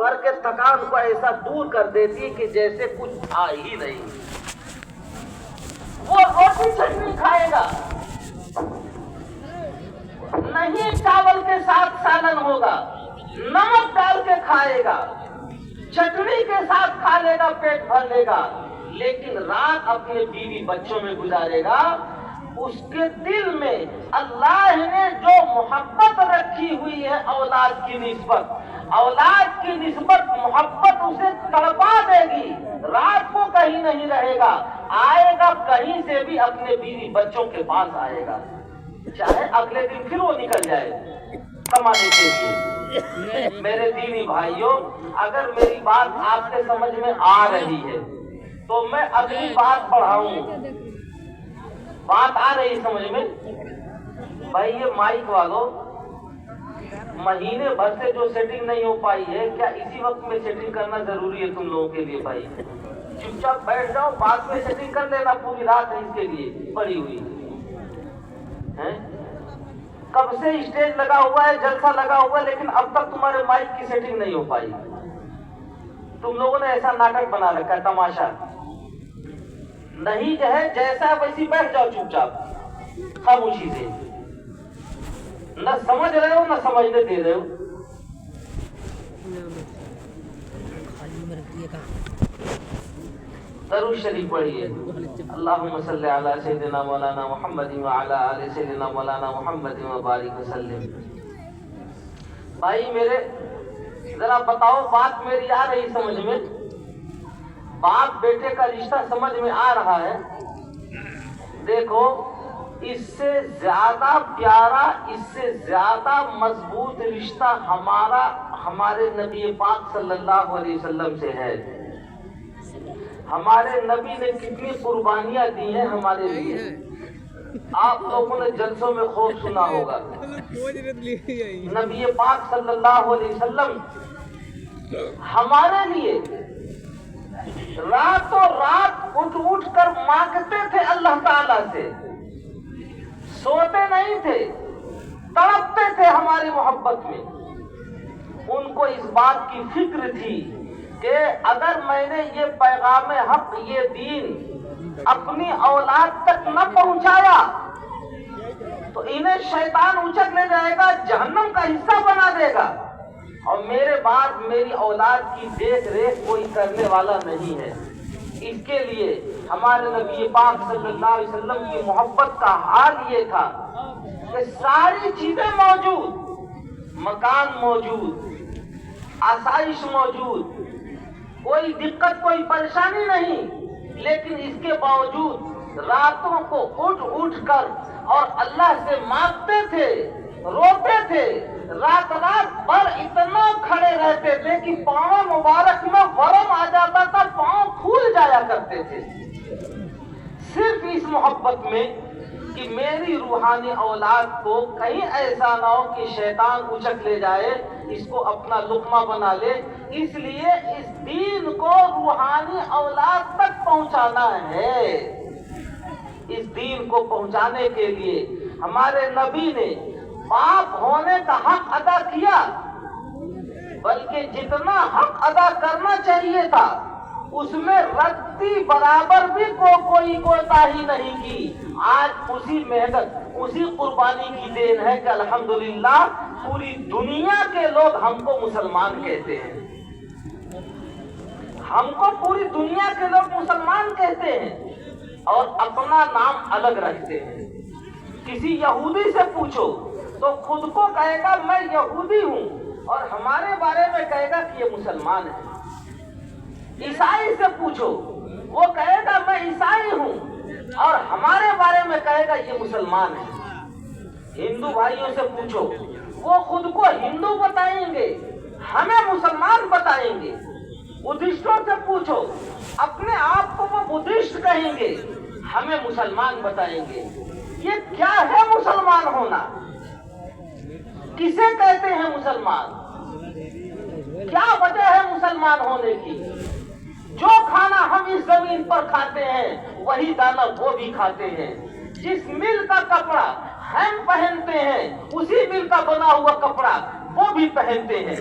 بھر کے تھکان کو ایسا دور کر دیتی کہ جیسے کچھ تھا ہی نہیں. وہ روٹی چٹنی کھائے گا نہیں, چاول کے ساتھ سالن ہوگا, نمک ڈال کے کھائے گا, چٹنی کے ساتھ کھا لے گا, پیٹ بھر لے گا, لیکن رات اپنے بیوی بچوں میں گزارے گا. اس کے دل میں اللہ نے جو محبت رکھی ہوئی ہے اولاد کی نسبت محبت اسے تڑپا دے گی. رات کو کہیں نہیں رہے گا, آئے گا کہیں سے بھی اپنے بیوی بچوں کے پاس آئے گا, چاہے اگلے دن پھر وہ نکل جائے کمانے کے لیے. میرے دینی بھائیوں, اگر میری بات آپ کے سمجھ میں آ رہی ہے تو میں اگلی بات بڑھاؤں. بات آ رہی سمجھ میں؟ بھائی یہ مائک والوں, مہینے بھر سے جو سیٹنگ نہیں ہو پائی ہے, کیا اسی وقت میں سیٹنگ کرنا ضروری ہے تم لوگوں کے لیے؟ بھائی چپ چاپ بیٹھ جاؤ, بعد میں سیٹنگ کر لینا, پوری رات ہے اس کے لیے پڑی ہوئی ہے. کب سے اسٹیج لگا ہوا ہے, جلسہ لگا ہوا ہے, لیکن اب تک تمہارے مائک کی سیٹنگ نہیں ہو پائی. تم لوگوں نے ایسا ناٹک بنا رکھا ہے, تماشا نہیں ہے, جیسا ویسی بیٹھ جاؤ چپ چاپ خاموشی سے. نہ سمجھ رہے ہو نہ سمجھنے دے رہے ہو. درود شریف پڑھیے. اللہم صلی علی سیدنا مولانا محمد وعلی آل سیدنا مولانا محمد وبارک وسلم. بھائی میرے ذرا بتاؤ, بات میری آ رہی سمجھ میں؟ باپ بیٹے کا رشتہ سمجھ میں آ رہا ہے؟ دیکھو, اس سے زیادہ پیارا, اس سے زیادہ مضبوط رشتہ ہمارے نبی پاک صلی اللہ علیہ وسلم سے ہے. ہمارے نبی نے کتنی قربانیاں دی ہیں ہمارے لیے. آپ لوگوں نے جلسوں میں خوب سنا ہوگا, نبی پاک صلی اللہ علیہ وسلم ہمارے لیے راتوں رات اٹھ کر مانگتے تھے اللہ تعالیٰ سے, سوتے نہیں تھے, تڑپتے تھے ہماری محبت میں. ان کو اس بات کی فکر تھی کہ اگر میں نے یہ پیغام حق, یہ دین اپنی اولاد تک نہ پہنچایا تو انہیں شیطان اچک لے جائے گا, جہنم کا حصہ بنا دے گا, اور میرے بعد میری اولاد کی دیکھ ریکھ کوئی کرنے والا نہیں ہے. اس کے لیے ہمارے نبی پاک صلی اللہ علیہ وسلم کی محبت کا حال یہ تھا کہ ساری چیزیں موجود, مکان موجود, آسائش موجود, کوئی دقت کوئی پریشانی نہیں, لیکن اس کے باوجود راتوں کو اٹھ کر اور اللہ سے مانگتے تھے, روتے تھے, رات بھر اتنا کھڑے رہتے تھے کہ پاؤں مبارک میں ورم آ جاتا تھا, پاؤں پھول جایا کرتے تھے, صرف اس محبت میں کہ میری روحانی اولاد کو کہیں ایسا نہ ہو کہ شیطان اچک لے جائے, اس کو اپنا لقمہ بنا لے. اس لیے اس دین کو روحانی اولاد تک پہنچانا ہے. اس دین کو پہنچانے کے لیے ہمارے نبی نے باپ ہونے کا حق ادا کیا, بلکہ جتنا حق ادا کرنا چاہیے تھا اس میں رتی برابر بھی کوئی کوتاہی نہیں کی. آج اسی محنت, اسی قربانی کی دین ہے کہ الحمدللہ پوری دنیا کے لوگ ہم کو مسلمان کہتے ہیں. ہم کو پوری دنیا کے لوگ مسلمان کہتے ہیں اور اپنا نام الگ رکھتے ہیں. کسی یہودی سے پوچھو تو خود کو کہے گا میں یہودی ہوں, اور ہمارے بارے میں کہے گا کہ یہ مسلمان ہے. عیسائی سے پوچھو, وہ کہے گا میں عیسائی ہوں, اور ہمارے بارے میں کہے گا یہ مسلمان ہے. ہندو بھائیوں سے پوچھو, وہ خود کو ہندو بتائیں گے, ہمیں مسلمان بتائیں گے. بدھسٹوں سے پوچھو, اپنے آپ کو وہ بدھسٹ کہیں گے, ہمیں مسلمان بتائیں گے. یہ کیا ہے مسلمان ہونا؟ کسے کہتے ہیں مسلمان؟ کیا وجہ ہے مسلمان ہونے کی؟ جو کھانا ہم اس زمین پر کھاتے ہیں وہی دانا وہ بھی کھاتے ہیں. جس مل کا کپڑا ہم پہنتے ہیں اسی مل کا بنا ہوا کپڑا وہ بھی پہنتے ہیں.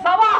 1.25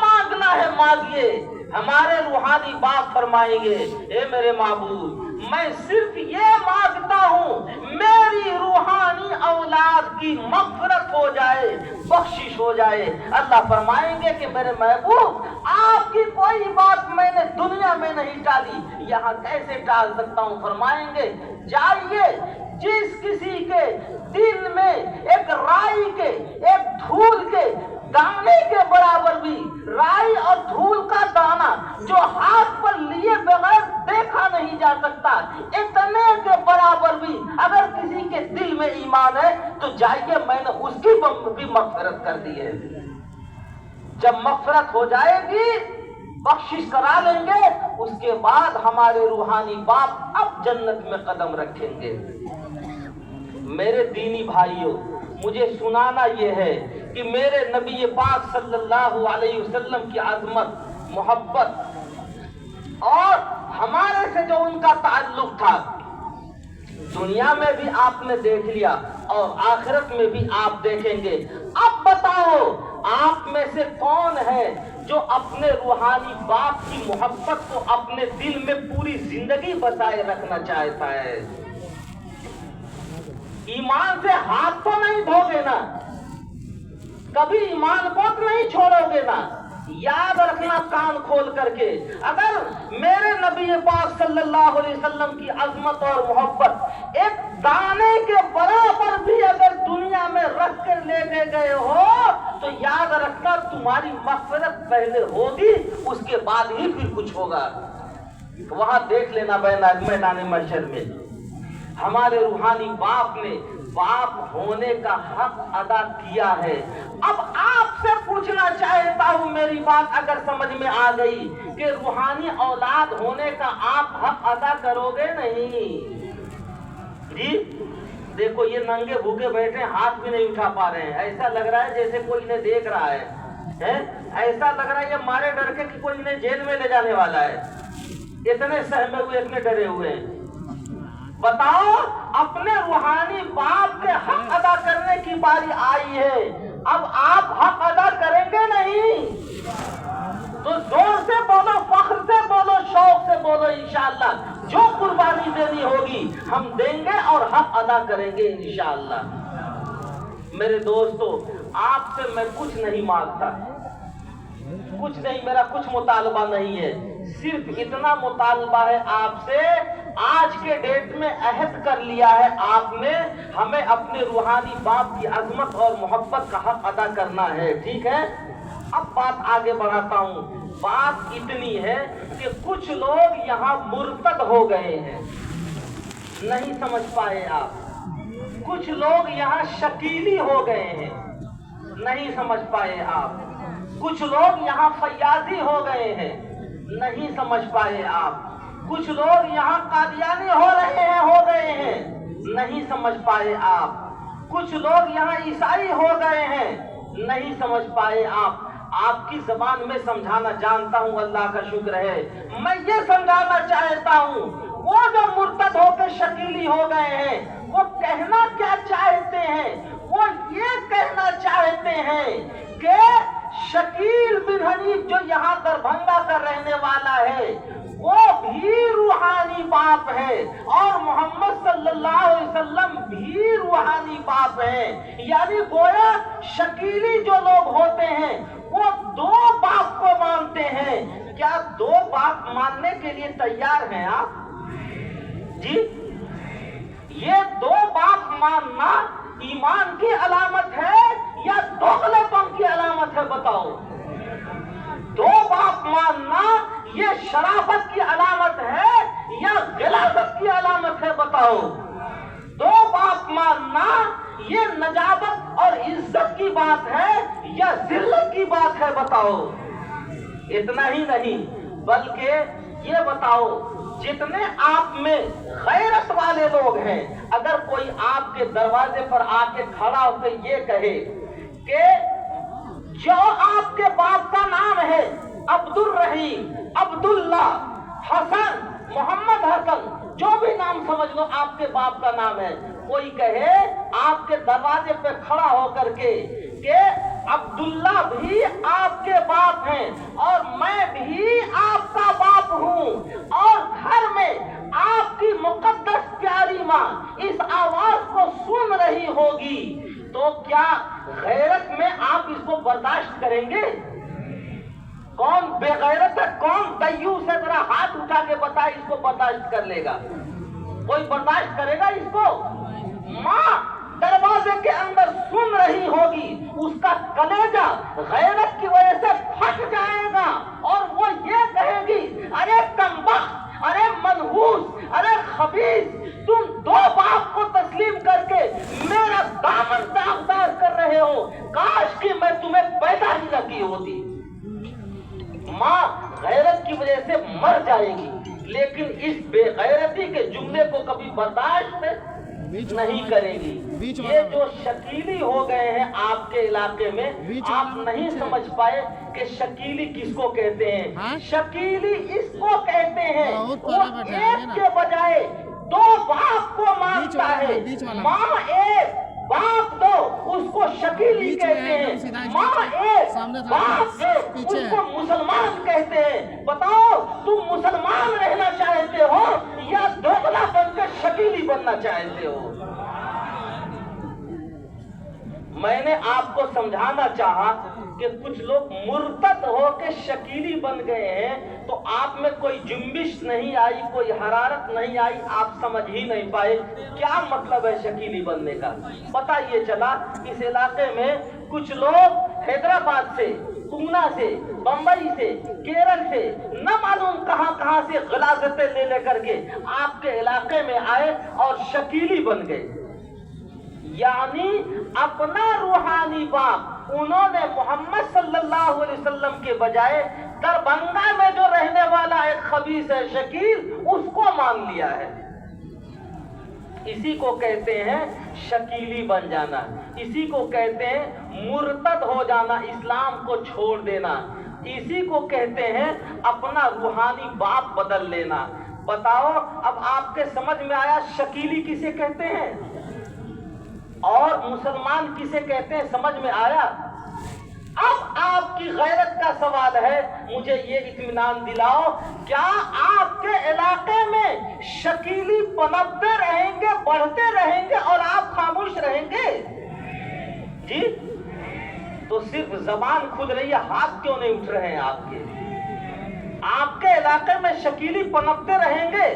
مانگنا ہے مانگیے. ہمارے روحانی باپ فرمائیں گے اے میرے معبود میں صرف یہ مانگتا ہوں میری روحانی اولاد کی مغفرت ہو جائے, بخشش ہو جائے. اللہ فرمائیں گے کہ میرے محبوب آپ کی کوئی بات میں نے دنیا میں نہیں ٹالی, یہاں کیسے ٹال سکتا ہوں. فرمائیں گے جائیے جس کسی کے دل میں ایک رائی کے ایک دھول کے دانے کے برابر بھی, رائی اور دھول کا دانہ جو ہاتھ پر لیے بغیر دیکھا نہیں جا سکتا, اتنے کے برابر بھی اگر کسی کے دل میں ایمان ہے تو جائیے میں نے اس کی بھی مغفرت کر دی ہے. جب مغفرت ہو جائے گی بخشش کرا لیں گے, اس کے بعد ہمارے روحانی باپ اب جنت میں قدم رکھیں گے. میرے دینی بھائیوں مجھے سنانا یہ ہے کہ میرے نبی پاک صلی اللہ علیہ وسلم کی عظمت, محبت اور ہمارے سے جو ان کا تعلق تھا دنیا میں بھی آپ نے دیکھ لیا اور آخرت میں بھی آپ دیکھیں گے. اب بتاؤ آپ میں سے کون ہے جو اپنے روحانی باپ کی محبت کو اپنے دل میں پوری زندگی بسائے رکھنا چاہتا ہے؟ ایمان سے ہاتھ تو نہیں دھو گے نا, کبھی ایمان کو تو نہیں چھوڑو گے نا. یاد رکھنا کان کھول کر کے, اگر میرے نبی پاک صلی اللہ علیہ وسلم کی عظمت اور محبت ایک دانے کے برابر بھی اگر دنیا میں رکھ کر لے گئے ہو تو یاد رکھنا تمہاری مغفرت پہلے ہوگی, اس کے بعد ہی پھر کچھ ہوگا. وہاں دیکھ لینا میدان محشر میں ہمارے روحانی باپ نے باپ ہونے کا حق ادا کیا ہے. اب آپ سے پوچھنا چاہتا ہوں, میری بات اگر سمجھ میں آ گئی کہ روحانی اولاد ہونے کا آپ حق ادا کرو گے نہیں؟ جی دیکھو یہ ننگے بھوکے بیٹھے ہاتھ بھی نہیں اٹھا پا رہے ہیں, ایسا لگ رہا ہے جیسے کوئی انہیں دیکھ رہا ہے, ایسا لگ رہا ہے یہ مارے ڈر کے کہ کوئی انہیں جیل میں لے جانے والا ہے. اتنے سہمے ہوئے, اتنے ڈرے ہوئے ہیں. بتاؤ اپنے روحانی باپ کے حق ادا کرنے کی باری آئی ہے, اب آپ حق ادا کریں گے نہیں؟ تو زور سے بولو, فخر سے بولو, شوق سے بولو, انشاءاللہ جو قربانی دینی ہوگی ہم دیں گے اور حق ادا کریں گے انشاءاللہ. میرے دوستو آپ سے میں کچھ نہیں مانگتا, کچھ نہیں, میرا کچھ مطالبہ نہیں ہے, صرف اتنا مطالبہ ہے آپ سے. آج کے ڈیٹ میں عہد کر لیا ہے آپ نے, ہمیں اپنے روحانی باپ کی عظمت اور محبت کا حق ادا کرنا ہے, ٹھیک ہے؟ اب بات آگے بڑھاتا ہوں. بات اتنی ہے کہ کچھ لوگ یہاں مرتد ہو گئے ہیں, نہیں سمجھ پائے آپ. کچھ لوگ یہاں شکیلی ہو گئے ہیں, نہیں سمجھ پائے آپ. کچھ لوگ یہاں فیاضی ہو گئے ہیں, نہیں سمجھ پائے آپ. کچھ لوگ یہاں قادیانی ہو گئے ہیں, نہیں سمجھ پائے آپ. کچھ لوگ یہاں عیسائی ہو گئے ہیں, نہیں سمجھ پائے آپ. آپ کی زبان میں سمجھانا جانتا ہوں, اللہ کا شکر ہے. میں یہ سمجھانا چاہتا ہوں وہ جو مرتد ہو کے شکیلی ہو گئے ہیں وہ کہنا کیا چاہتے ہیں؟ وہ یہ کہنا چاہتے ہیں کہ شکیل بن حنیف جو یہاں دربھنگا کا رہنے والا ہے وہ بھی روحانی باپ ہے اور محمد صلی اللہ علیہ وسلم بھی روحانی باپ ہے. یعنی گویا شکیلی جو لوگ ہوتے ہیں وہ دو باپ کو مانتے ہیں. کیا دو باپ ماننے کے لیے تیار ہیں آپ؟ جی یہ دو باپ ماننا ایمان کی علامت ہے یا دوغلے پن کی علامت ہے؟ بتاؤ. دو باپ ماننا یہ شرافت کی علامت ہے یا غلاظت کی علامت ہے؟ بتاؤ. دو باپ ماننا یہ نجابت اور عزت کی بات ہے یا ذلت کی بات ہے؟ بتاؤ. اتنا ہی نہیں بلکہ یہ بتاؤ جتنے آپ میں غیرت والے لوگ ہیں, اگر کوئی آپ کے دروازے پر آ کے کھڑا ہو کے یہ کہے کہ جو آپ کے باپ کا نام ہے عبد الرحیم, عبداللہ, حسن, محمد حسن, جو بھی نام سمجھ لو آپ کے باپ کا نام ہے, کوئی کہے آپ کے دروازے پہ کھڑا ہو کر کے کہ عبداللہ بھی آپ کے باپ ہیں اور میں بھی آپ کا باپ ہوں اور گھر میں آپ کی مقدس پیاری ماں اس آواز کو سن رہی ہوگی، تو کیا غیرت میں آپ اس کو برداشت کریں گے؟ کون بے غیرت ہے، کون دیوس ہے؟ ذرا ہاتھ اٹھا کے بتائے اس کو برداشت کر لے گا؟ کوئی برداشت کرے گا اس کو؟ ماں دروازے کے اندر سن رہی ہوگی، اس کا کلیجہ غیرت کی وجہ سے پھٹ جائے گا اور وہ یہ کہے گی، ارے کمبخت، ارے منحوس، ارے خبیث، تم دو باپ کو تسلیم کر کے میرا دامن داغدار کر رہے ہو، کاش کہ میں تمہیں پیدا ہی نہ کی ہوتی۔ ماں غیرت کی وجہ سے مر جائے گی، لیکن اس بے غیرتی کے جملے کو کبھی برداشت نہیں کرے گی۔ یہ جو شکیلی ہو گئے ہیں آپ کے علاقے میں، آپ نہیں سمجھ پائے کہ شکیلی کس کو کہتے ہیں۔ شکیلی اس کو کہتے ہیں وہ ایک کے بجائے دو باپ کو مانتا ہے۔ ماں ایک باپ دو اس کو شکیلی کہتے ہیں، ماں ایک باپ دو اس کو مسلمان کہتے ہیں۔ بتاؤ تم مسلمان رہنا چاہتے ہو یا دوگلا بن کر شکیلی بننا چاہتے ہو؟ میں نے آپ کو سمجھانا چاہا کہ کچھ لوگ مرتد ہو کے شکیلی بن گئے ہیں، تو آپ میں کوئی جنبش نہیں آئی، کوئی حرارت نہیں آئی، آپ سمجھ ہی نہیں پائے کیا مطلب ہے شکیلی بننے کا۔ پتہ یہ چلا اس علاقے میں کچھ لوگ حیدرآباد سے، پونا سے، بمبئی سے، کیرل سے، نہ معلوم کہاں کہاں سے غلاظتیں لے کر کے آپ کے علاقے میں آئے اور شکیلی بن گئے، یعنی اپنا روحانی باپ انہوں نے محمد صلی اللہ علیہ وسلم کے بجائے دربھنگہ میں جو رہنے والا ایک خبیث ہے شکیل، اس کو مان لیا ہے۔ اسی کو کہتے ہیں شکیلی بن جانا، اسی کو کہتے ہیں مرتد ہو جانا، اسلام کو چھوڑ دینا، اسی کو کہتے ہیں اپنا روحانی باپ بدل لینا۔ بتاؤ اب آپ کے سمجھ میں آیا شکیلی کسے کہتے ہیں اور مسلمان کسے کہتے ہیں؟ سمجھ میں آیا؟ اب آپ کی غیرت کا سوال ہے، مجھے یہ اطمینان دلاؤ، کیا آپ کے علاقے میں شکیلی پنپتے رہیں گے، بڑھتے رہیں گے اور آپ خاموش رہیں گے؟ جی تو صرف زبان کھل رہی ہے، ہاتھ کیوں نہیں اٹھ رہے ہیں آپ کے؟ آپ کے علاقے میں شکیلی پنپتے رہیں گے،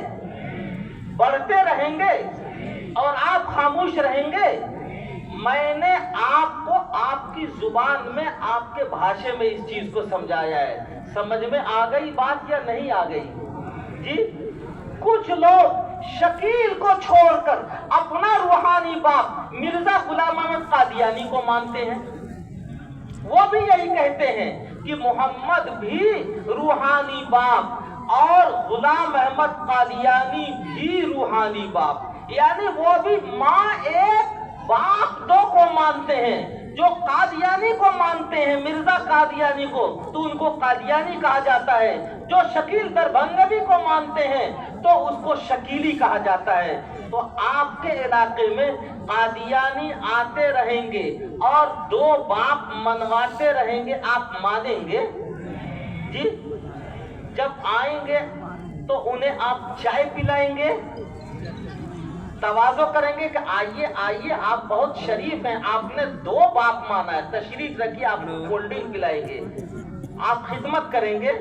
بڑھتے رہیں گے اور آپ خاموش رہیں گے؟ میں نے آپ کو آپ کی زبان میں، آپ کے بھاشے میں اس چیز کو سمجھایا ہے، سمجھ میں آ گئی بات یا نہیں آ گئی؟ جی کچھ لوگ شکیل کو چھوڑ کر اپنا روحانی باپ مرزا غلام احمد قادیانی کو مانتے ہیں، وہ بھی یہی کہتے ہیں کہ محمد بھی روحانی باپ اور غلام احمد قادیانی بھی روحانی باپ، یعنی وہ بھی ماں ایک باپ دو کو مانتے ہیں۔ جو قادیانی کو مانتے ہیں، مرزا قادیانی کو، تو ان کو قادیانی کہا جاتا ہے۔ جو شکیل دربھنگوی کو مانتے ہیں تو اس کو شکیلی کہا جاتا ہے۔ تو آپ کے علاقے میں قادیانی آتے رہیں گے اور دو باپ منواتے رہیں گے، آپ مانیں گے؟ جی جب آئیں گے تو انہیں آپ چائے پلائیں گے، تواضع کریں گے کہ آئیے آئیے آپ بہت شریف ہیں، آپ نے دو باپ مانا ہے، تشریف رکھیے، آپ کولڈ ڈرنک پلائیں گے، آپ خدمت کریں گے؟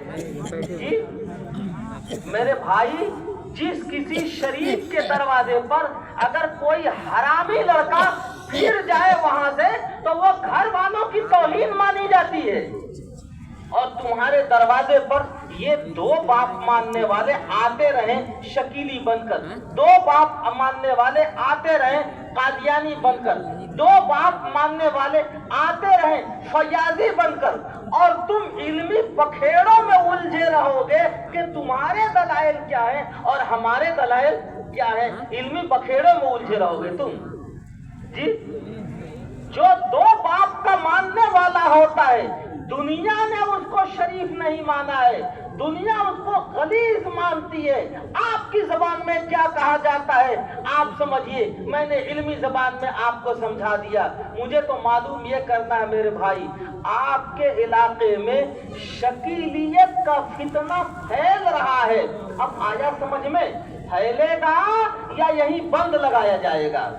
جی میرے بھائی، جس کسی شریف کے دروازے پر اگر کوئی حرامی لڑکا پھر جائے وہاں سے تو وہ گھر والوں کی توہین مانی جاتی ہے، اور تمہارے دروازے پر یہ دو باپ ماننے والے آتے رہیں شکیلی بن کر، دو باپ ماننے والے آتے رہیں قادیانی بن کر، دو باپ ماننے والے آتے رہیں فیاضی بن کر، اور تم علمی بکھیڑوں میں الجھے رہو گے کہ تمہارے دلائل کیا ہیں اور ہمارے دلائل کیا ہیں، علمی بکھیڑوں میں الجھے رہو گے تم۔ جی جو دو باپ کا ماننے والا ہوتا ہے، دنیا نے اس کو شریف نہیں مانا ہے، دنیا اس کو غلیظ مانتی ہے. آپ کی زبان میں کیا کہا جاتا ہے آپ سمجھیے. میں نے علمی زبان میں آپ کو سمجھا دیا. مجھے تو معلوم یہ کرنا ہے میرے بھائی, آپ کے علاقے میں شکیلیت کا فتنہ پھیل رہا ہے. اب آیا سمجھ میں, پھیلے گا یا یہی بند لگایا جائے گا؟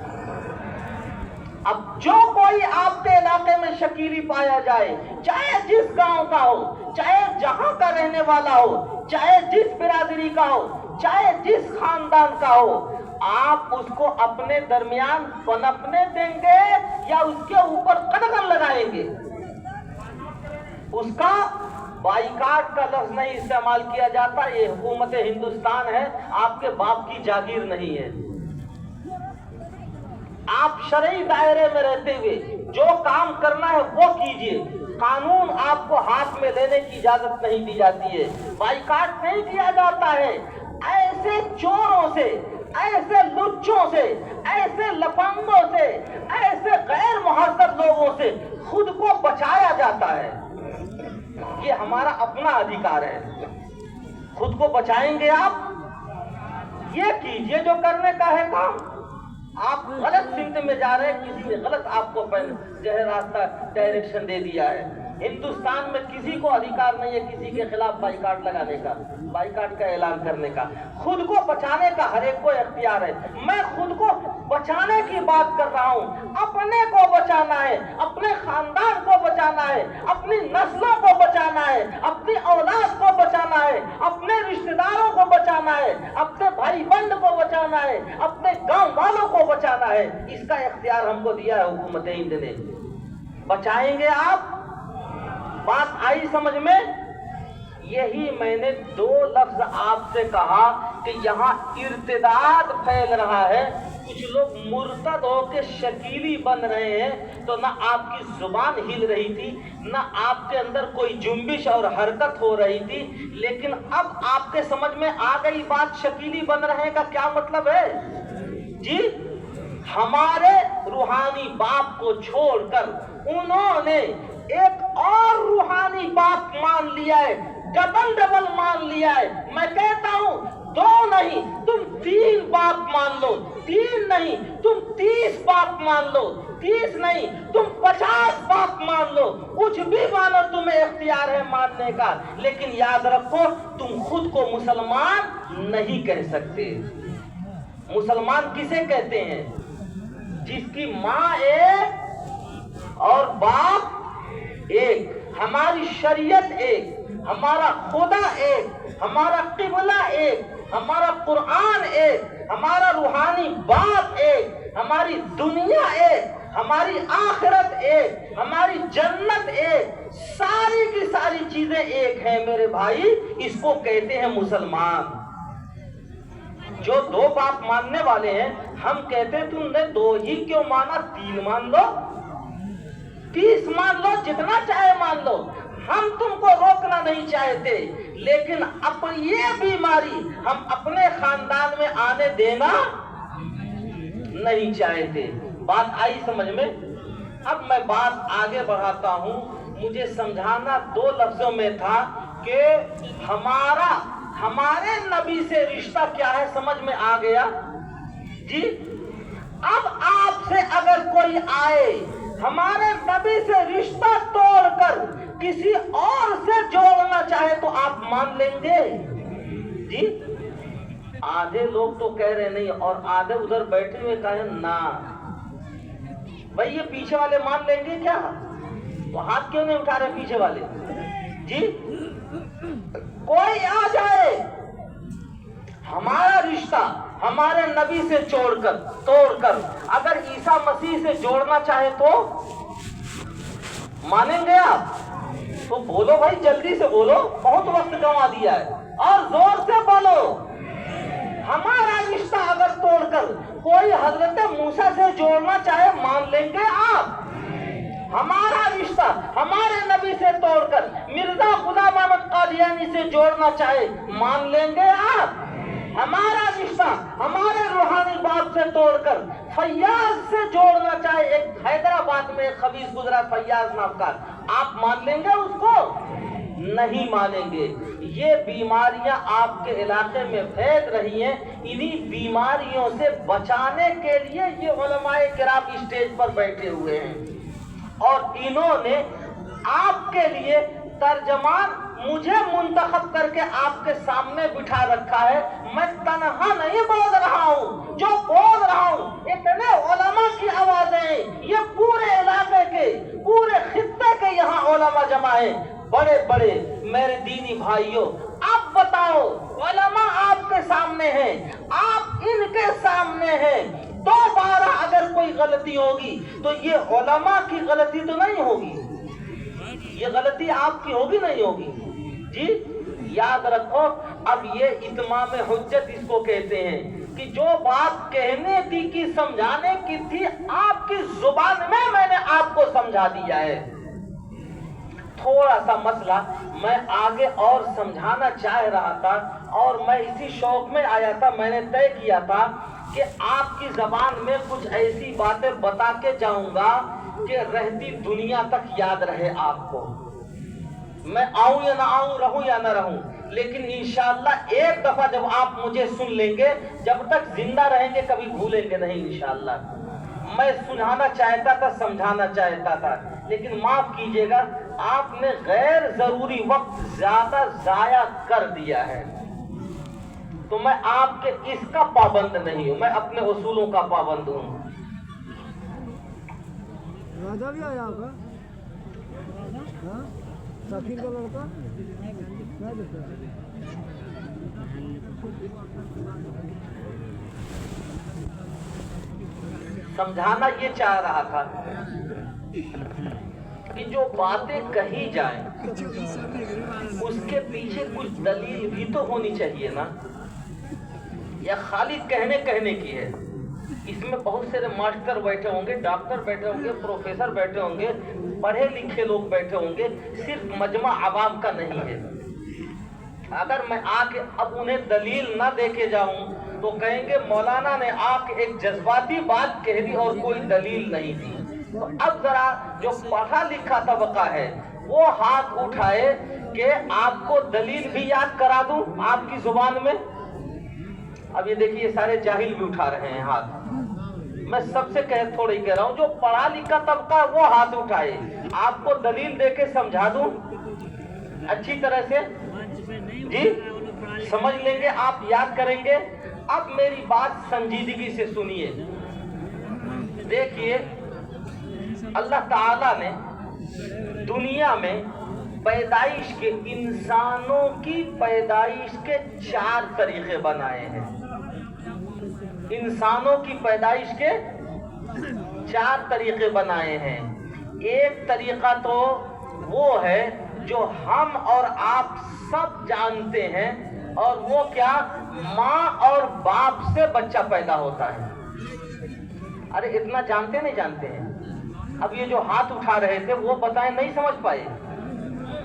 اب جو کوئی آپ کے علاقے میں شکیلی پایا جائے, چاہے جس گاؤں کا ہو, چاہے جہاں کا رہنے والا ہو, چاہے جس برادری کا ہو, چاہے جس خاندان کا ہو, آپ اس کو اپنے درمیان پنپنے دیں گے یا اس کے اوپر قدغن لگائیں گے؟ اس کا بائیکاٹ کا لفظ نہیں استعمال کیا جاتا. یہ حکومت ہندوستان ہے, آپ کے باپ کی جاگیر نہیں ہے. آپ شرعی دائرے میں رہتے ہوئے جو کام کرنا ہے وہ کیجئے. قانون آپ کو ہاتھ میں لینے کی اجازت نہیں دی جاتی ہے. بائیکاٹ نہیں کیا جاتا ہے. ایسے چوروں سے, ایسے لچوں سے, ایسے لفنگوں سے, ایسے غیر مہذب لوگوں سے خود کو بچایا جاتا ہے. یہ ہمارا اپنا ادھیکار ہے. خود کو بچائیں گے آپ, یہ کیجئے جو کرنے کا ہے کام. آپ غلط سمت میں جا رہے ہیں, کسی نے غلط آپ کو جو ہے راستہ ڈائریکشن دے دیا ہے. ہندوستان میں کسی کو ادھیکار نہیں ہے کسی کے خلاف بائیکاٹ لگانے کا, بائیکاٹ کا اعلان کرنے کا. خود کو بچانے کا ہر ایک کو اختیار ہے. میں خود کو بچانے کی بات کر رہا ہوں. اپنے کو بچانا ہے, اپنے خاندان کو بچانا ہے, اپنی نسلوں کو بچانا ہے, اپنی اولاد کو بچانا ہے, اپنے رشتہ داروں کو بچانا ہے, اپنے بھائی بند کو بچانا ہے, اپنے گاؤں والوں کو بچانا ہے. اس کا اختیار ہم کو دیا ہے حکومت ہند نے. بچائیں گے آپ؟ بات آئی سمجھ میں؟ یہی میں نے دو لفظ آپ سے کہا کہ یہاں ارتداد پھیل رہا ہے. کچھ لوگ مرتد ہو کے شکیلی بن رہے ہیں. تو نہ آپ کی زبان ہل رہی تھی, نہ آپ کے اندر کوئی جنبش اور حرکت ہو رہی تھی, لیکن اب آپ کے سمجھ میں آ گئی بات شکیلی بن رہے کا کیا مطلب ہے. جی, ہمارے روحانی باپ کو چھوڑ کر انہوں نے ایک اور روحانی باپ مان لیا ہے, ڈبل مان لیا ہے. میں کہتا ہوں دو نہیں تم 3 باپ مان لو, 3 نہیں تم 30 باپ مان لو, 30 نہیں تم 50 باپ مان لو, کچھ بھی مانو, تمہیں اختیار ہے ماننے کا. لیکن یاد رکھو تم خود کو مسلمان نہیں کہہ سکتے. مسلمان کسے کہتے ہیں؟ جس کی ماں ایک اور باپ ایک, ہماری شریعت ایک, ہمارا خدا ایک, ہمارا قبلہ ایک, ہمارا قرآن ایک, ہمارا روحانی باپ ایک, ہماری دنیا ایک, ہماری آخرت ایک, ہماری جنت ایک, ساری کی ساری چیزیں ایک ہیں میرے بھائی. اس کو کہتے ہیں مسلمان. جو 2 باپ ماننے والے ہیں, ہم کہتے ہیں تم نے 2 ہی کیوں مانا, 3 مان لو, 30 مان لو, جتنا چاہے مان لو. ہم تم کو روکنا نہیں چاہتے, لیکن اپنی یہ بیماری ہم اپنے خاندان میں آنے دینا نہیں چاہتے. بات آئی سمجھ میں؟ اب میں بات آگے بڑھاتا ہوں. مجھے سمجھانا 2 لفظوں میں تھا کہ ہمارے نبی سے رشتہ کیا ہے. سمجھ میں آ گیا جی؟ اب آپ سے اگر کوئی آئے ہمارے نبی سے رشتہ توڑ کر کسی اور سے جوڑنا چاہے تو آپ مان لیں گے جی؟ آدھے لوگ تو کہہ رہے نہیں, اور آدھے ادھر بیٹھے ہوئے کہیں نا. بھئی یہ پیچھے والے مان لیں گے کیا؟ تو ہاتھ کیوں نہیں اٹھا رہے پیچھے والے جی؟ کوئی آ جائے ہمارا رشتہ ہمارے نبی سے توڑ کر اگر عیسیٰ مسیح سے جوڑنا چاہے تو مانیں گے آپ؟ تو بولو بھائی, جلدی سے بولو, بہت وقت گنوا دیا ہے, اور زور سے بولو. ہمارا رشتہ اگر توڑ کر کوئی حضرت موسیٰ سے جوڑنا چاہے مان لیں گے آپ؟ ہمارا رشتہ ہمارے نبی سے توڑ کر مرزا غلام احمد قادیانی سے جوڑنا چاہے مان لیں گے آپ؟ ہمارا رشتہ ہمارے روحانی باپ سے توڑ کر فیاض سے جوڑنا چاہے, ایک حیدرآباد میں ایک خبیث گزرا فیاض نام کا, آپ مان لیں گے اس کو؟ نہیں مانیں گے۔ یہ بیماریاں آپ کے علاقے میں پھیل رہی ہیں، انہی بیماریوں سے بچانے کے لیے یہ علماء کرام اسٹیج پر بیٹھے ہوئے ہیں، اور انہوں نے آپ کے لیے ترجمان مجھے منتخب کر کے آپ کے سامنے بٹھا رکھا ہے۔ میں تنہا نہیں بول رہا ہوں، جو بول رہا ہوں اتنے علماء کی آوازیں، یہ پورے علاقے کے، پورے خطے کے یہاں علماء جمع ہیں، بڑے بڑے میرے دینی بھائیوں۔ اب بتاؤ، علماء آپ کے سامنے ہیں، آپ ان کے سامنے ہیں، دوبارہ اگر کوئی غلطی ہوگی تو یہ علماء کی غلطی تو نہیں ہوگی، یہ غلطی آپ کی ہوگی نہیں ہوگی؟ جی یاد رکھو، اب یہ اتمام حجت اس کو کہتے ہیں کہ جو بات کہنے تھی کہ سمجھانے کی تھی، آپ کی زبان میں نے آپ کو سمجھا دیا ہے۔ تھوڑا سا مسئلہ میں آگے اور سمجھانا چاہ رہا تھا، اور میں اسی شوق میں آیا تھا، میں نے طے کیا تھا کہ آپ کی زبان میں کچھ ایسی باتیں بتا کے جاؤں گا کہ رہتی دنیا تک یاد رہے آپ کو۔ میں آؤں یا نہ آؤں، رہوں یا نہ رہوں، لیکن انشاءاللہ ایک دفعہ جب آپ مجھے سن لیں گے، جب تک زندہ رہیں گے کبھی بھولیں گے نہیں انشاءاللہ۔ میں سمجھانا چاہتا تھا، سمجھانا چاہتا تھا، لیکن معاف کیجئے گا، آپ نے غیر ضروری وقت زیادہ ضائع کر دیا ہے، تو میں آپ کے اس کا پابند نہیں ہوں، میں اپنے اصولوں کا پابند ہوں۔ راجا بھی آیا ہوگا، سفیر کا لڑکا سمجھانا یہ چاہ رہا تھا کہ جو باتیں کہی جائیں اس کے پیچھے کچھ دلیل بھی تو ہونی چاہیے نا، یا خالی کہنے کی ہے؟ اس میں بہت سارے ماسٹر بیٹھے ہوں گے، ڈاکٹر بیٹھے ہوں گے، پروفیسر بیٹھے ہوں گے، پڑھے لکھے لوگ بیٹھے ہوں گے، صرف مجمع عوام کا نہیں ہے۔ اگر میں آ کے اب انہیں دلیل نہ دے کے جاؤں تو کہیں گے مولانا نے آ کے ایک جذباتی بات کہہ دی اور کوئی دلیل نہیں دی۔ تو اب ذرا جو پڑھا لکھا طبقہ ہے وہ ہاتھ اٹھائے کہ آپ کو دلیل بھی یاد کرا دوں آپ کی زبان میں۔ اب یہ دیکھیے سارے جاہل بھی اٹھا رہے ہیں ہاتھ، میں سب سے تھوڑا ہی کہہ رہا ہوں، جو پڑھا لکھا طبقہ ہے وہ ہاتھ اٹھائے، آپ کو دلیل دے کے سمجھا دوں اچھی طرح سے؟ جی سمجھ لیں گے آپ، یاد کریں گے؟ اب میری بات سنجیدگی سے سنیے۔ دیکھیے اللہ تعالیٰ نے دنیا میں پیدائش کے، انسانوں کی پیدائش کے 4 طریقے بنائے ہیں۔ انسانوں کی پیدائش کے 4 طریقے بنائے ہیں۔ ایک طریقہ تو وہ ہے جو ہم اور آپ سب جانتے ہیں، اور وہ کیا؟ ماں اور باپ سے بچہ پیدا ہوتا ہے۔ ارے اتنا جانتے نہیں جانتے ہیں؟ اب یہ جو ہاتھ اٹھا رہے تھے وہ بتائیں، نہیں سمجھ پائے؟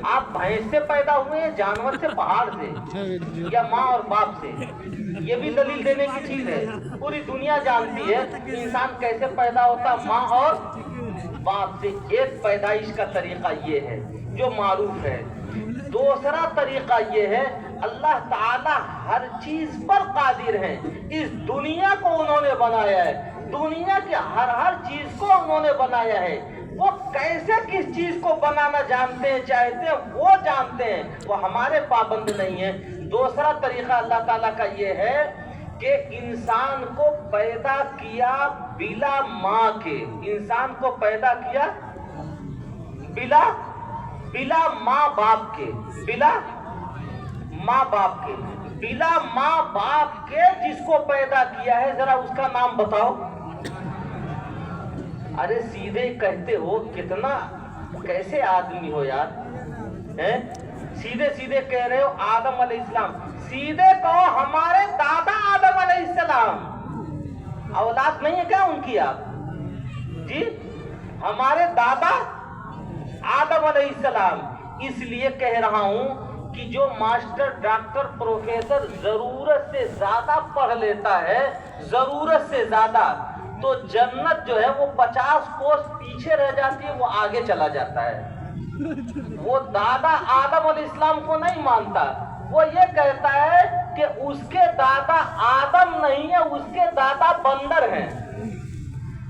آپ بھینس سے پیدا ہوئے ہیں، جانور سے، پہاڑ سے، یا ماں اور باپ سے؟ یہ بھی دلیل دینے کی چیز ہے۔ پوری دنیا جانتی ہے انسان کیسے پیدا ہوتا، ماں اور باپ سے۔ ایک پیدائش کا طریقہ یہ ہے جو معروف ہے۔ دوسرا طریقہ یہ ہے، اللہ تعالی ہر چیز پر قادر ہیں، اس دنیا کو انہوں نے بنایا ہے، دنیا کی ہر چیز کو انہوں نے بنایا ہے۔ وہ کیسے کس چیز کو بنانا جانتے ہیں، چاہتے ہیں وہ جانتے ہیں، وہ ہمارے پابند نہیں ہیں۔ دوسرا طریقہ اللہ تعالیٰ کا یہ ہے کہ انسان کو پیدا کیا بلا ماں کے، انسان کو پیدا کیا بلا ماں باپ کے، بلا ماں باپ کے، بلا ماں باپ کے جس کو پیدا کیا ہے، ذرا اس کا نام بتاؤ۔ ارے سیدھے کہتے ہو، کتنا کیسے آدمی ہو یار، سیدھے کہہ رہے ہو آدم علیہ السلام، سیدھے کہو ہمارے دادا آدم علیہ السلام، اولاد نہیں ہے کیا ان کی آپ؟ جی ہمارے دادا آدم علیہ السلام۔ اس لیے کہہ رہا ہوں کہ جو ماسٹر، ڈاکٹر، پروفیسر ضرورت سے زیادہ پڑھ لیتا ہے، ضرورت سے زیادہ، تو جنت جو ہے وہ 50 کوس پیچھے رہ جاتی ہے، وہ آگے چلا جاتا ہے۔ وہ دادا آدم علیہ السلام کو نہیں مانتا، وہ یہ کہتا ہے کہ اس کے دادا آدم نہیں ہے، اس کے دادا بندر ہیں۔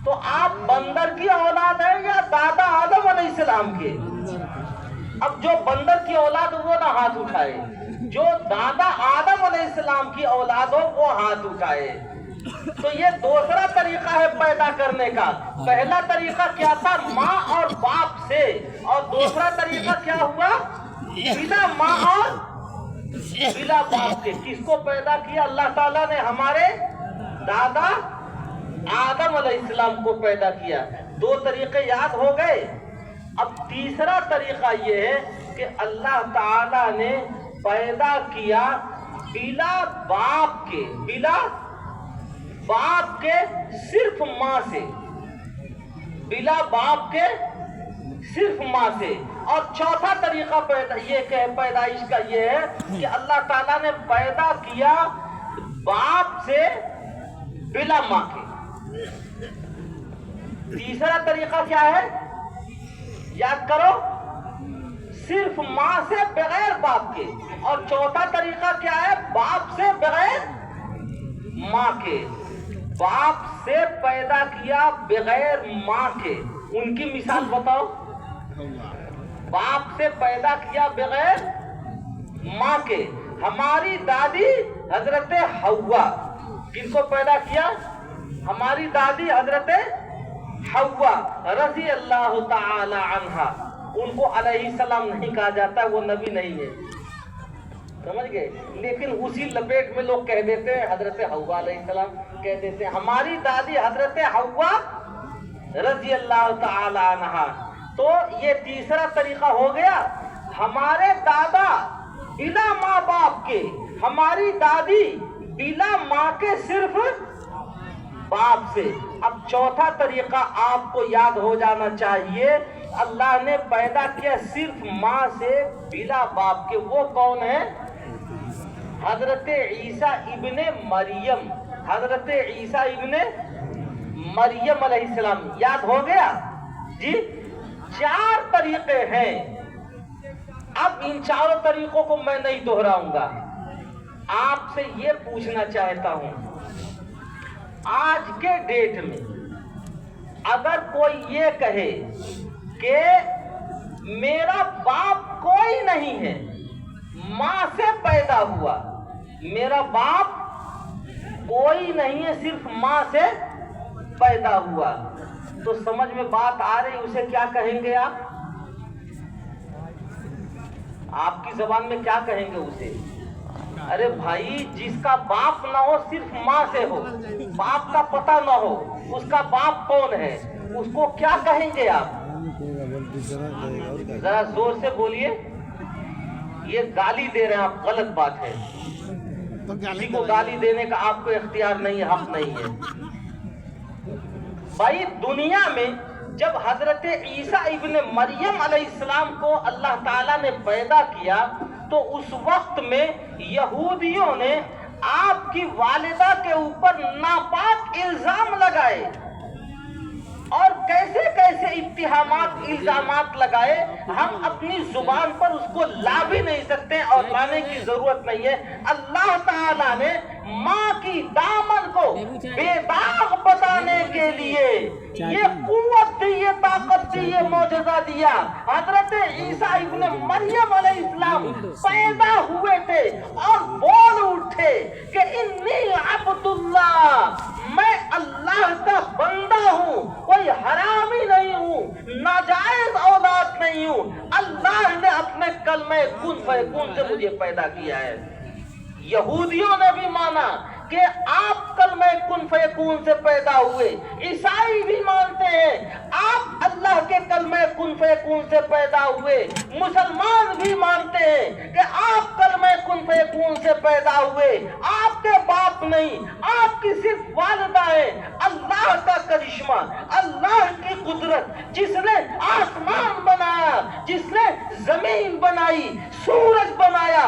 تو آپ بندر کی اولاد ہیں یا دادا آدم علیہ السلام کے؟ اب جو بندر کی اولاد ہو وہ نہ ہاتھ اٹھائے، جو دادا آدم علیہ السلام کی اولاد ہو وہ ہاتھ اٹھائے۔ تو یہ دوسرا طریقہ ہے پیدا کرنے کا۔ پہلا طریقہ کیا تھا؟ ماں اور باپ سے، اور دوسرا طریقہ کیا ہوا؟ بلا ماں اور بلا باپ کے۔ کس کو پیدا کیا اللہ تعالیٰ نے؟ ہمارے دادا آدم علیہ السلام کو پیدا کیا۔ دو طریقے یاد ہو گئے۔ اب تیسرا طریقہ یہ ہے کہ اللہ تعالیٰ نے پیدا کیا بلا باپ کے، بلا باپ کے صرف ماں سے، بلا باپ کے صرف ماں سے۔ اور چوتھا طریقہ پیدائش کا یہ ہے کہ اللہ تعالیٰ نے پیدا کیا باپ سے بلا ماں کے۔ تیسرا طریقہ کیا ہے؟ یاد کرو، صرف ماں سے بغیر باپ کے۔ اور چوتھا طریقہ کیا ہے؟ باپ سے بغیر ماں کے۔ باپ سے پیدا کیا بغیر ماں کے۔ ان کی مثال بتاؤ۔ باپ سے پیدا کیا بغیر ماں کے۔ ہماری دادی حضرت حوا، کن کو پیدا کیا؟ ہماری دادی حضرت حوا رضی اللہ تعالی عنہا۔ ان کو علیہ السلام نہیں کہا جاتا، وہ نبی نہیں ہے، سمجھ گئے؟ لیکن اسی لپیٹ میں لوگ کہہ دیتے ہیں حضرت حوا علیہ السلام کہہ دیتے ہیں۔ ہماری دادی حضرت حوا رضی اللہ تعالی عنہا۔ تو یہ تیسرا طریقہ ہو گیا، ہمارے دادا بلا ماں باپ کے، ہماری دادی بلا ماں کے صرف باپ سے۔ اب چوتھا طریقہ آپ کو یاد ہو جانا چاہیے، اللہ نے پیدا کیا صرف ماں سے بلا باپ کے۔ وہ کون ہے؟ حضرت عیسیٰ ابن مریم، حضرت عیسیٰ ابن مریم علیہ السلام۔ یاد ہو گیا جی؟ چار طریقے ہیں۔ اب ان چاروں طریقوں کو میں نہیں دہراؤں گا، آپ سے یہ پوچھنا چاہتا ہوں، آج کے ڈیٹ میں اگر کوئی یہ کہے کہ میرا باپ کوئی نہیں ہے، ماں سے پیدا ہوا، میرا باپ کوئی نہیں ہے، صرف ماں سے پیدا ہوا، تو سمجھ میں بات آ رہی؟ اسے کیا کہیں گے آپ؟ آپ کی زبان میں کیا کہیں گے اسے؟ ارے بھائی، جس کا باپ نہ ہو، صرف ماں سے ہو، باپ کا پتہ نہ ہو، اس کا باپ کون ہے، اس کو کیا کہیں گے آپ؟ ذرا زور سے بولیے۔ یہ گالی دے رہے ہیں آپ، غلط بات ہے۔ کسی کو گالی دینے کا آپ کو اختیار نہیں ہے، حق نہیں ہے۔ بھائی، دنیا میں جب حضرت عیسیٰ ابن مریم علیہ السلام کو اللہ تعالیٰ نے پیدا کیا تو اس وقت میں یہودیوں نے آپ کی والدہ کے اوپر ناپاک الزام لگائے، اور کیسے کیسے اتہامات، الزامات لگائے، ہم اپنی زبان پر اس کو لا بھی نہیں سکتے اور لانے کی ضرورت نہیں ہے۔ اللہ تعالیٰ نے ماں کی دامن کو بے داغ بتانے کے لیے یہ قوت دی، یہ طاقت دی، یہ معجزہ دیا۔ حضرت عیسیٰ ابن مریم علیہ السلام پیدا ہوئے تھے اور بول اٹھے کہ انی عبد اللہ، میں اللہ کا بندہ ہوں، کوئی حرامی نہیں ہوں، ناجائز اولاد نہیں ہوں، اللہ نے اپنے کلمہ کن فیکون سے مجھے پیدا کیا ہے۔ یہودیوں نے بھی مانا کہ آپ کلمہ کن فیکون سے پیدا ہوئے، عیسائی بھی مانتے ہیں آپ اللہ کے کلمہ کن فیکون سے پیدا ہوئے، مسلمان بھی مانتے ہیں کہ آپ کلمہ کن فیکون سے پیدا ہوئے، آپ کے باپ نہیں، آپ کی صرف والدہ ہے۔ اللہ کا کرشمہ، اللہ کی قدرت، جس نے آسمان بنایا، جس نے زمین بنائی، سورج بنایا،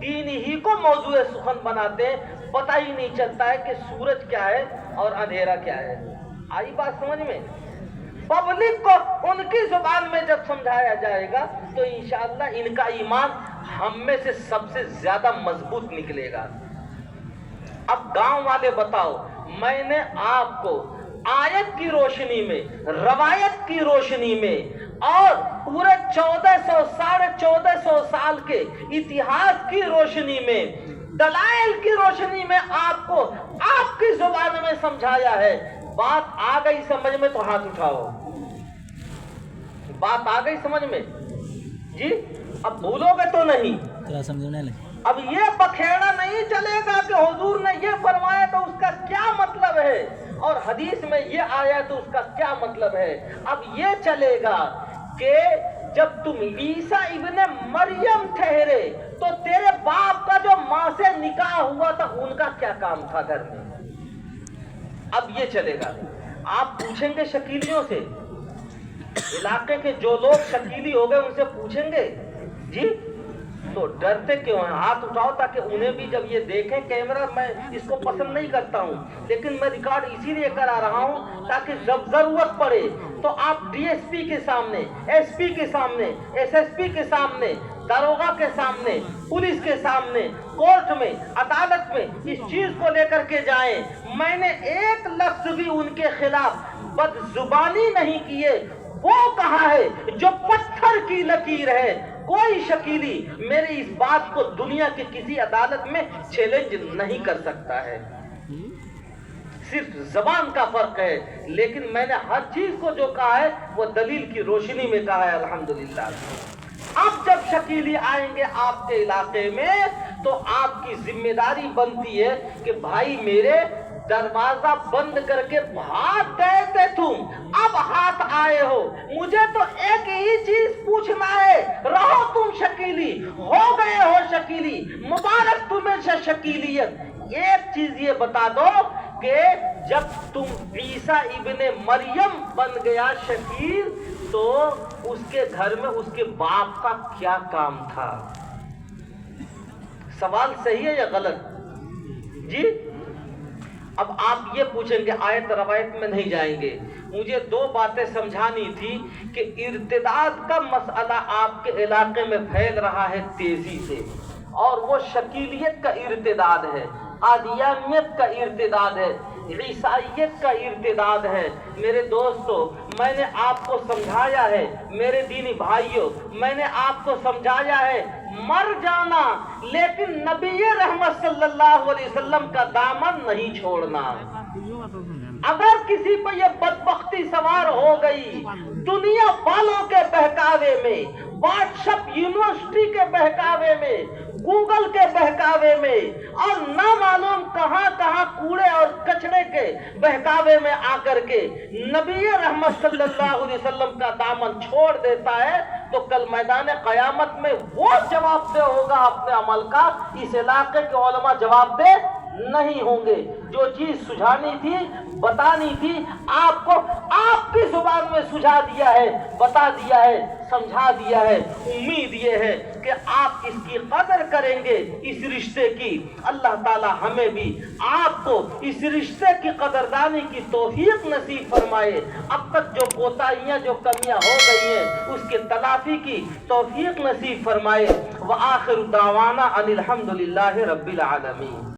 دین ہی کو موضوع سخن بناتے ہیں، پتہ ہی نہیں چلتا ہے کہ سورج کیا ہے اور اندھیرا کیا ہے۔ آئی بات سمجھ میں؟ پبلک کو ان کی زبان میں جب سمجھایا جائے گا تو انشاءاللہ ان کا ایمان ہم میں سے سب سے زیادہ مضبوط نکلے گا۔ اب گاؤں والے بتاؤ، میں نے آپ کو آیت کی روشنی میں، روایت کی روشنی میں اور پورے 1400 سال کے اتہاس کی روشنی میں، دلائل کی روشنی میں آپ کو آپ کی زبان میں سمجھایا ہے۔ بات آ گئی سمجھ میں تو ہاتھ اٹھاؤ۔ بات آ گئی سمجھ میں؟ جی اب بھولو گے تو نہیں؟ تھوڑا سمجھنے لگے۔ اب یہ بکھیڑا نہیں چلے گا کہ حضور نے یہ فرمایا تو اس کا کیا مطلب ہے، اور حدیث میں یہ آیا تو اس کا کیا مطلب ہے۔ اب یہ چلے گا کہ جب تم عیسیٰ ابن مریم ٹھہرے تو تیرے باپ کا جو ماں سے نکاح ہوا تھا ان کا کیا کام تھا گھر میں۔ اب یہ چلے گا، آپ پوچھیں گے شکیلیوں سے، علاقے کے جو لوگ شکیلی ہو گئے ان سے پوچھیں گے جی تو ڈرتے کیوں ہیں؟ ہاتھ اٹھاؤ تاکہ انہیں بھی جب یہ دیکھیں کیمرہ، میں اس کو پسند نہیں کرتا ہوں لیکن میں ریکارڈ اسی لیے کرا رہا ہوں تاکہ جب ضرورت پڑے تو آپ ڈی ایس پی کے سامنے، ایس پی کے سامنے، ایس ایس پی کے سامنے، داروغہ کے سامنے، پولیس کے سامنے، کورٹ میں، عدالت میں اس چیز کو لے کر کے جائیں۔ میں نے ایک لفظ بھی ان کے خلاف بد زبانی نہیں کیے، وہ کہا ہے جو پتھر کی لکیر ہے۔ کوئی شکیلی میری اس بات کو دنیا کی کسی عدالت میں چیلنج نہیں کر سکتا ہے، صرف زبان کا فرق ہے، لیکن میں نے ہر چیز کو جو کہا ہے وہ دلیل کی روشنی میں کہا ہے الحمدللہ۔ اب جب شکیلی آئیں گے آپ کے علاقے میں تو آپ کی ذمہ داری بنتی ہے کہ بھائی میرے دروازہ بند کر کے بھاگ گئے تھے تم، اب ہاتھ آئے ہو، مجھے تو ایک ہی چیز پوچھنا ہے، رہو تم شکیلی، ہو گئے ہو شکیلی، مبارک تمہیں شکیلیت۔ ایک چیز یہ بتا دو کہ جب تم عیسیٰ ابن مریم بن گیا شکیل تو اس کے گھر میں اس کے باپ کا کیا کام تھا؟ سوال صحیح ہے یا غلط؟ جی اب آپ یہ پوچھیں گے، آیت روایت میں نہیں جائیں گے، مجھے دو باتیں سمجھانی تھی کہ ارتداد کا مسئلہ آپ کے علاقے میں پھیل رہا ہے تیزی سے، اور وہ شکیلیت کا ارتداد ہے، قادیانیت کا ارتداد ہے، عیسائیت کا ارتداد ہے۔ میرے دوستو، میں نے آپ کو سمجھایا ہے، میرے دینی بھائیوں، میں نے آپ کو سمجھایا ہے مر جانا لیکن نبی رحمت صلی اللہ علیہ وسلم کا دامن نہیں چھوڑنا۔ اگر کسی پر یہ بدبختی سوار ہو گئی دنیا والوں کے بہکاوے میں، واٹس ایپ یونیورسٹی کے بہکاوے میں، گوگل کے بہکاوے میں، اور نہ معلوم کہاں کہاں کوڑے اور کچرے کے بہکاوے میں آ کر کے نبی رحمت صلی اللہ علیہ وسلم کا دامن چھوڑ دیتا ہے تو کل میدان قیامت میں وہ جواب دہ ہوگا اپنے عمل کا، اس علاقے کے علماء جواب دہ نہیں ہوں گے۔ جو چیز سجھانی تھی، بتانی تھی، آپ کو آپ کی زبان میں سجھا دیا ہے، بتا دیا ہے، سمجھا دیا ہے۔ امید یہ ہے کہ آپ اس کی قدر کریں گے، اس رشتے کی۔ اللہ تعالی ہمیں بھی آپ کو اس رشتے کی قدردانی کی توفیق نصیب فرمائے۔ اب تک جو کوتاہیاں، جو کمیاں ہو گئی ہیں اس کے تلافی کی توفیق نصیب فرمائے۔ وآخر دعوانا ان الحمد للہ رب العالمین۔